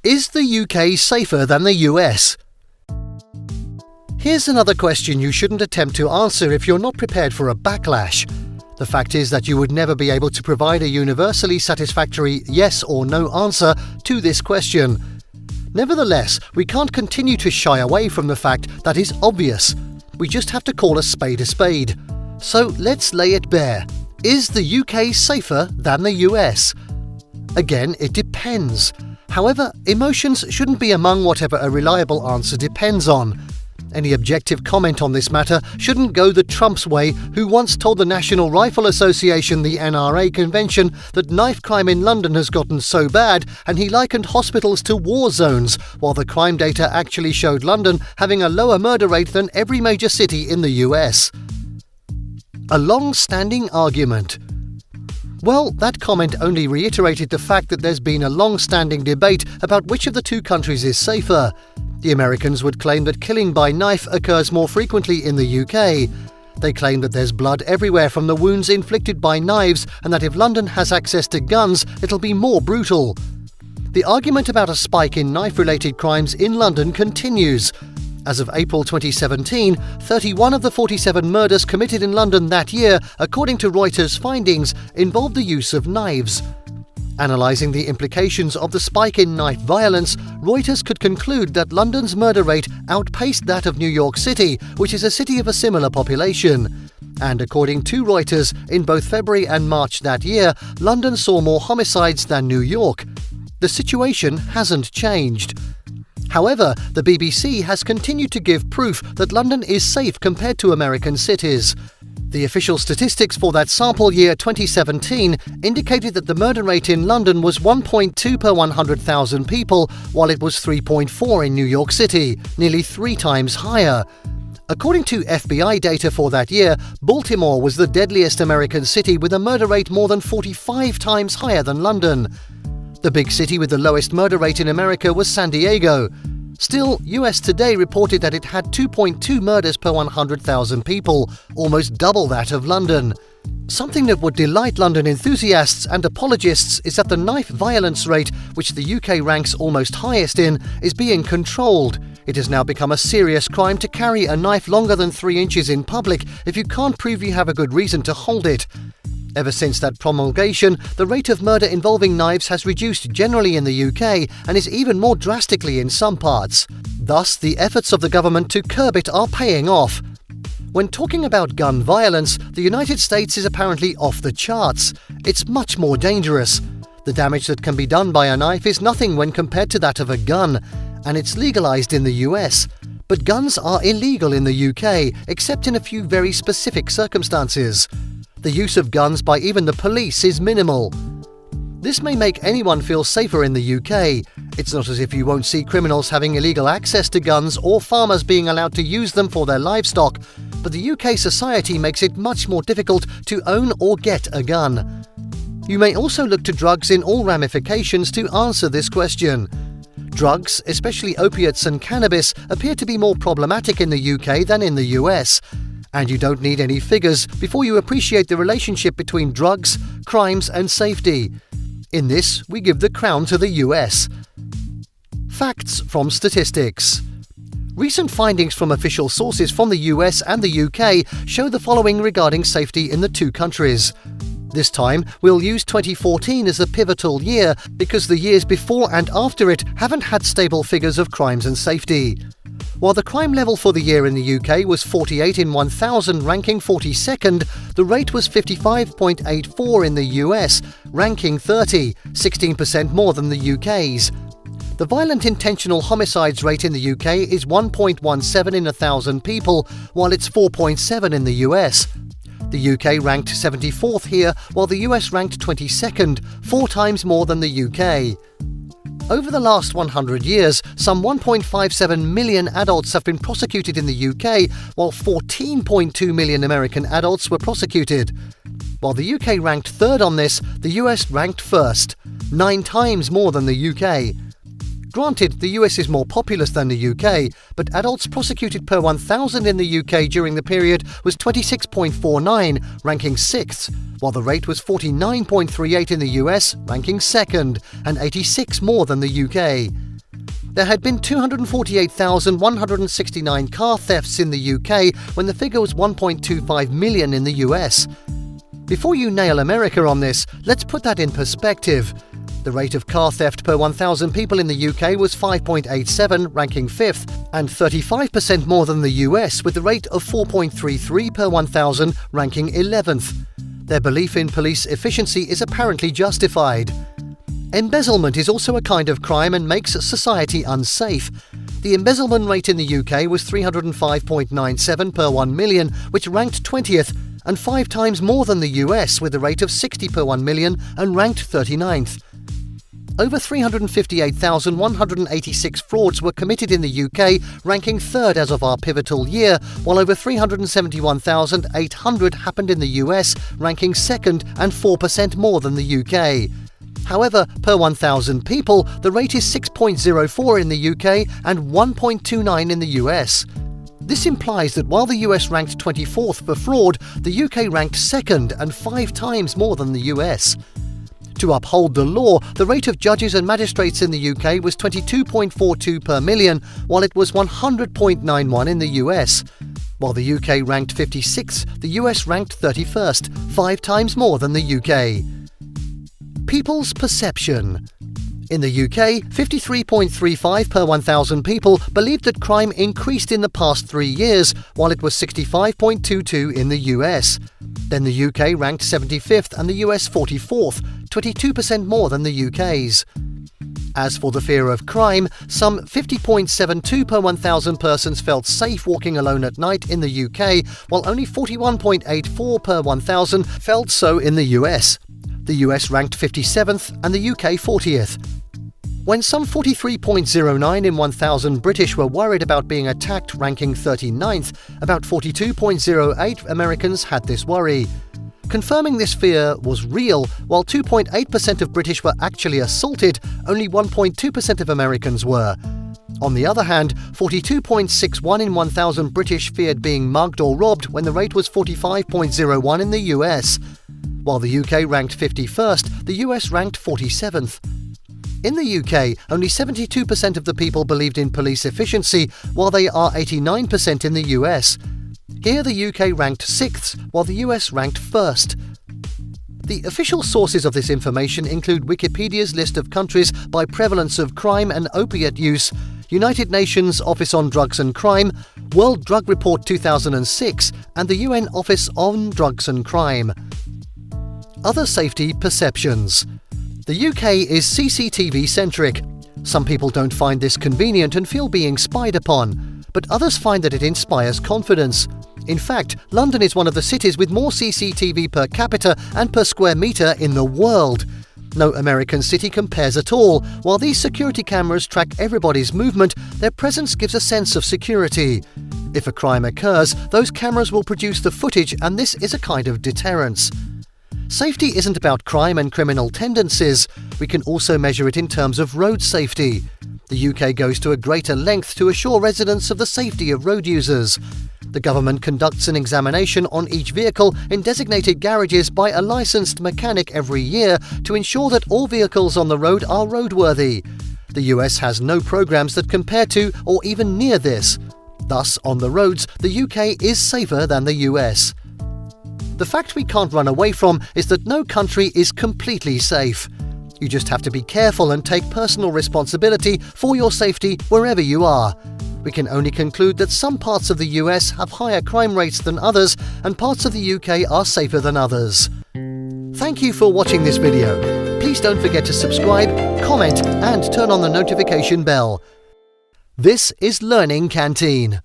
Is the UK safer than the US? Here's another question you shouldn't attempt to answer if you're not prepared for a backlash. The fact is that you would never be able to provide a universally satisfactory yes or no answer to this question. Nevertheless, we can't continue to shy away from the fact that is obvious. We just have to call a spade a spade. So let's lay it bare. Is the UK safer than the US? Again, it depends. However, emotions shouldn't be among whatever a reliable answer depends on. Any objective comment on this matter shouldn't go the Trump's way, who once told the National Rifle Association, the NRA convention, that knife crime in London has gotten so bad, and he likened hospitals to war zones, while the crime data actually showed London having a lower murder rate than every major city in the US. A long-standing argument. Well, that comment only reiterated the fact that there's been a long-standing debate about which of the two countries is safer. The Americans would claim that killing by knife occurs more frequently in the UK. They claim that there's blood everywhere from the wounds inflicted by knives, and that if London has access to guns, it'll be more brutal. The argument about a spike in knife-related crimes in London continues. As of April 2017, 31 of the 47 murders committed in London that year, according to Reuters' findings, involved the use of knives. Analysing the implications of the spike in knife violence, Reuters could conclude that London's murder rate outpaced that of New York City, which is a city of a similar population. And according to Reuters, in both February and March that year, London saw more homicides than New York. The situation hasn't changed. However, the BBC has continued to give proof that London is safe compared to American cities. The official statistics for that sample year 2017 indicated that the murder rate in London was 1.2 per 100,000 people, while it was 3.4 in New York City, nearly 3 times higher. According to FBI data for that year, Baltimore was the deadliest American city with a murder rate more than 45 times higher than London. The big city with the lowest murder rate in America was San Diego. Still, US Today reported that it had 2.2 murders per 100,000 people, almost double that of London. Something that would delight London enthusiasts and apologists is that the knife violence rate, which the UK ranks almost highest in, is being controlled. It has now become a serious crime to carry a knife longer than 3 inches in public if you can't prove you have a good reason to hold it. Ever since that promulgation, the rate of murder involving knives has reduced generally in the UK and is even more drastically in some parts. Thus, the efforts of the government to curb it are paying off. When talking about gun violence, the United States is apparently off the charts. It's much more dangerous. The damage that can be done by a knife is nothing when compared to that of a gun, and it's legalized in the US. But guns are illegal in the UK, except in a few very specific circumstances. The use of guns by even the police is minimal. This may make anyone feel safer in the UK. It's not as if you won't see criminals having illegal access to guns or farmers being allowed to use them for their livestock, but the UK society makes it much more difficult to own or get a gun. You may also look to drugs in all ramifications to answer this question. Drugs, especially opiates and cannabis, appear to be more problematic in the UK than in the US. And you don't need any figures before you appreciate the relationship between drugs, crimes and safety. In this, we give the crown to the US. Facts from statistics. Recent findings from official sources from the US and the UK show the following regarding safety in the two countries. This time, we'll use 2014 as a pivotal year because the years before and after it haven't had stable figures of crimes and safety. While the crime level for the year in the UK was 48 in 1,000, ranking 42nd, the rate was 55.84 in the US, ranking 30, 16% more than the UK's. The violent intentional homicides rate in the UK is 1.17 in 1,000 people, while it's 4.7 in the US. The UK ranked 74th here, while the US ranked 22nd, 4 times more than the UK. Over the last 100 years, some 1.57 million adults have been prosecuted in the UK, while 14.2 million American adults were prosecuted. While the UK ranked third on this, the US ranked first, 9 times more than the UK. Granted, the US is more populous than the UK, but adults prosecuted per 1,000 in the UK during the period was 26.49, ranking 6th, while the rate was 49.38 in the US, ranking 2nd, and 86 more than the UK. There had been 248,169 car thefts in the UK when the figure was 1.25 million in the US. Before you nail America on this, let's put that in perspective. The rate of car theft per 1,000 people in the UK was 5.87, ranking 5th, and 35% more than the US, with the rate of 4.33 per 1,000, ranking 11th. Their belief in police efficiency is apparently justified. Embezzlement is also a kind of crime and makes society unsafe. The embezzlement rate in the UK was 305.97 per 1 million, which ranked 20th, and 5 times more than the US, with a rate of 60 per 1 million and ranked 39th. Over 358,186 frauds were committed in the UK, ranking 3rd as of our pivotal year, while over 371,800 happened in the US, ranking 2nd and 4% more than the UK. However, per 1,000 people, the rate is 6.04 in the UK and 1.29 in the US. This implies that while the US ranked 24th for fraud, the UK ranked 2nd and 5 times more than the US. To uphold the law, the rate of judges and magistrates in the UK was 22.42 per million, while it was 100.91 in the US. While the UK ranked 56th, the US ranked 31st, 5 times more than the UK. People's perception. In the UK, 53.35 per 1,000 people believed that crime increased in the past 3 years, while it was 65.22 in the US. Then the UK ranked 75th and the US 44th, 22% more than the UK's. As for the fear of crime, some 50.72 per 1,000 persons felt safe walking alone at night in the UK, while only 41.84 per 1,000 felt so in the US. The US ranked 57th and the UK 40th. When some 43.09 in 1,000 British were worried about being attacked, ranking 39th, about 42.08 Americans had this worry. Confirming this fear was real, while 2.8% of British were actually assaulted, only 1.2% of Americans were. On the other hand, 42.61 in 1,000 British feared being mugged or robbed when the rate was 45.01 in the US. While the UK ranked 51st, the US ranked 47th. In the UK, only 72% of the people believed in police efficiency, while they are 89% in the US. Here the UK ranked 6th, while the US ranked 1st. The official sources of this information include Wikipedia's list of countries by prevalence of crime and opiate use, United Nations Office on Drugs and Crime, World Drug Report 2006, and the UNOffice on Drugs and Crime. Other safety perceptions. The UK is CCTV-centric. Some people don't find this convenient and feel being spied upon, but others find that it inspires confidence. In fact, London is one of the cities with more CCTV per capita and per square metre in the world. No American city compares at all. While these security cameras track everybody's movement, their presence gives a sense of security. If a crime occurs, those cameras will produce the footage, and this is a kind of deterrence. Safety isn't about crime and criminal tendencies. We can also measure it in terms of road safety. The UK goes to a greater length to assure residents of the safety of road users. The government conducts an examination on each vehicle in designated garages by a licensed mechanic every year to ensure that all vehicles on the road are roadworthy. The US has no programs that compare to or even near this. Thus, on the roads, the UK is safer than the US. The fact we can't run away from is that no country is completely safe. You just have to be careful and take personal responsibility for your safety wherever you are. We can only conclude that some parts of the US have higher crime rates than others, and parts of the UK are safer than others. Thank you for watching this video. Please don't forget to subscribe, comment, and turn on the notification bell. This is Learning Canteen.